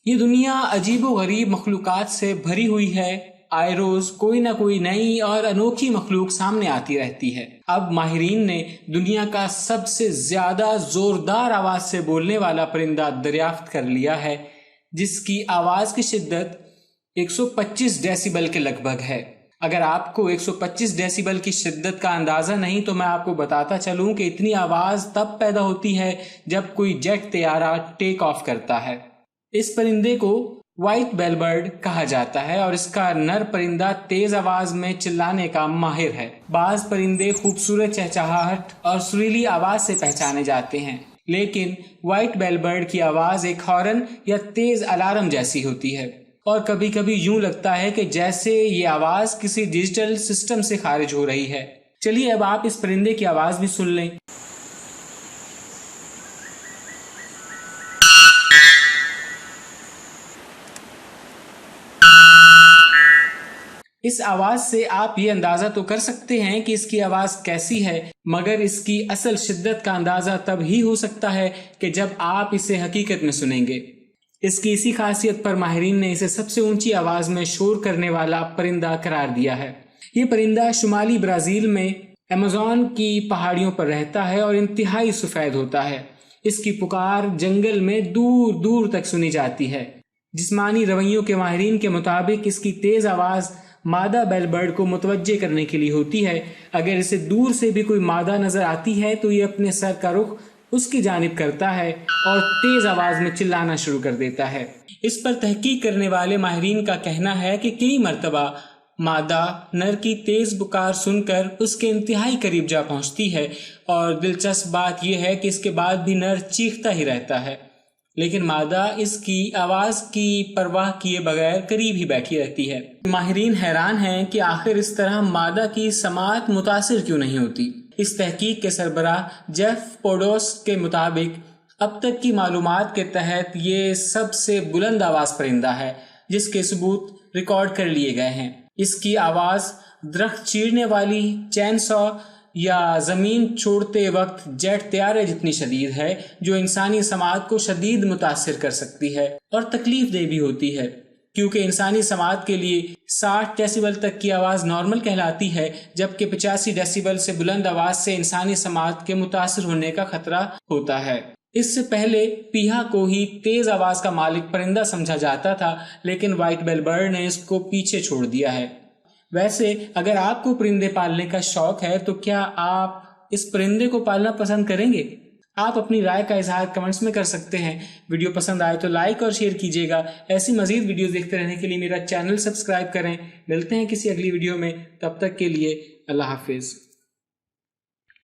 یہ دنیا عجیب و غریب مخلوقات سے بھری ہوئی ہے۔ آئے روز کوئی نہ کوئی نئی اور انوکھی مخلوق سامنے آتی رہتی ہے۔ اب ماہرین نے دنیا کا سب سے زیادہ زوردار آواز سے بولنے والا پرندہ دریافت کر لیا ہے، جس کی آواز کی شدت 125 ڈیسیبل کے لگ بھگ ہے۔ اگر آپ کو 125 ڈیسیبل کی شدت کا اندازہ نہیں تو میں آپ کو بتاتا چلوں کہ اتنی آواز تب پیدا ہوتی ہے جب کوئی جیٹ طیارہ ٹیک آف کرتا ہے۔ اس پرندے کو وائٹ بیل برڈ کہا جاتا ہے اور اس کا نر پرندہ تیز آواز میں چلانے کا ماہر ہے۔ بعض پرندے خوبصورت چہچہاہٹ اور سریلی آواز سے پہچانے جاتے ہیں، لیکن وائٹ بیل برڈ کی آواز ایک ہارن یا تیز الارم جیسی ہوتی ہے، اور کبھی کبھی یوں لگتا ہے کہ جیسے یہ آواز کسی ڈیجیٹل سسٹم سے خارج ہو رہی ہے۔ چلیے اب آپ اس پرندے کی آواز بھی سن لیں۔ اس آواز سے آپ یہ اندازہ تو کر سکتے ہیں کہ اس کی آواز کیسی ہے، مگر اس کی اصل شدت کا اندازہ تب ہی ہو سکتا ہے کہ جب آپ اسے حقیقت میں سنیں گے۔ اس کی اسی خاصیت پر ماہرین نے اسے سب سے اونچی آواز میں شور کرنے والا پرندہ قرار دیا ہے۔ یہ پرندہ شمالی برازیل میں ایمیزون کی پہاڑیوں پر رہتا ہے اور انتہائی سفید ہوتا ہے۔ اس کی پکار جنگل میں دور دور تک سنی جاتی ہے۔ جسمانی رویوں کے ماہرین کے مطابق اس کی تیز آواز مادہ بیل برڈ کو متوجہ کرنے کے لیے ہوتی ہے۔ اگر اسے دور سے بھی کوئی مادہ نظر آتی ہے تو یہ اپنے سر کا رخ اس کی جانب کرتا ہے اور تیز آواز میں چلانا شروع کر دیتا ہے۔ اس پر تحقیق کرنے والے ماہرین کا کہنا ہے کہ کئی مرتبہ مادہ نر کی تیز پکار سن کر اس کے انتہائی قریب جا پہنچتی ہے، اور دلچسپ بات یہ ہے کہ اس کے بعد بھی نر چیختا ہی رہتا ہے، لیکن مادہ اس کی آواز کی پرواہ کیے بغیر قریب ہی بیٹھی رہتی ہے۔ ماہرین حیران ہیں کہ آخر اس طرح مادہ کی سماعت متاثر کیوں نہیں ہوتی۔ اس تحقیق کے سربراہ جیف پوڈوس کے مطابق اب تک کی معلومات کے تحت یہ سب سے بلند آواز پرندہ ہے جس کے ثبوت ریکارڈ کر لیے گئے ہیں۔ اس کی آواز درخت چیرنے والی چین سا یا زمین چھوڑتے وقت جیٹ طیارے جتنی شدید ہے، جو انسانی سماعت کو شدید متاثر کر سکتی ہے اور تکلیف دہ بھی ہوتی ہے، کیونکہ انسانی سماعت کے لیے 60 ڈیسیبل تک کی آواز نارمل کہلاتی ہے، جبکہ 85 ڈیسیبل سے بلند آواز سے انسانی سماعت کے متاثر ہونے کا خطرہ ہوتا ہے۔ اس سے پہلے پیہا کو ہی تیز آواز کا مالک پرندہ سمجھا جاتا تھا، لیکن وائٹ بیل برڈ نے اس کو پیچھے چھوڑ دیا ہے۔ ویسے اگر آپ کو پرندے پالنے کا شوق ہے تو کیا آپ اس پرندے کو پالنا پسند کریں گے؟ آپ اپنی رائے کا اظہار کمنٹس میں کر سکتے ہیں۔ ویڈیو پسند آئے تو لائک اور شیئر کیجیے گا۔ ایسی مزید ویڈیوز دیکھتے رہنے کے لیے میرا چینل سبسکرائب کریں۔ ملتے ہیں کسی اگلی ویڈیو میں، تب تک کے لیے اللہ حافظ۔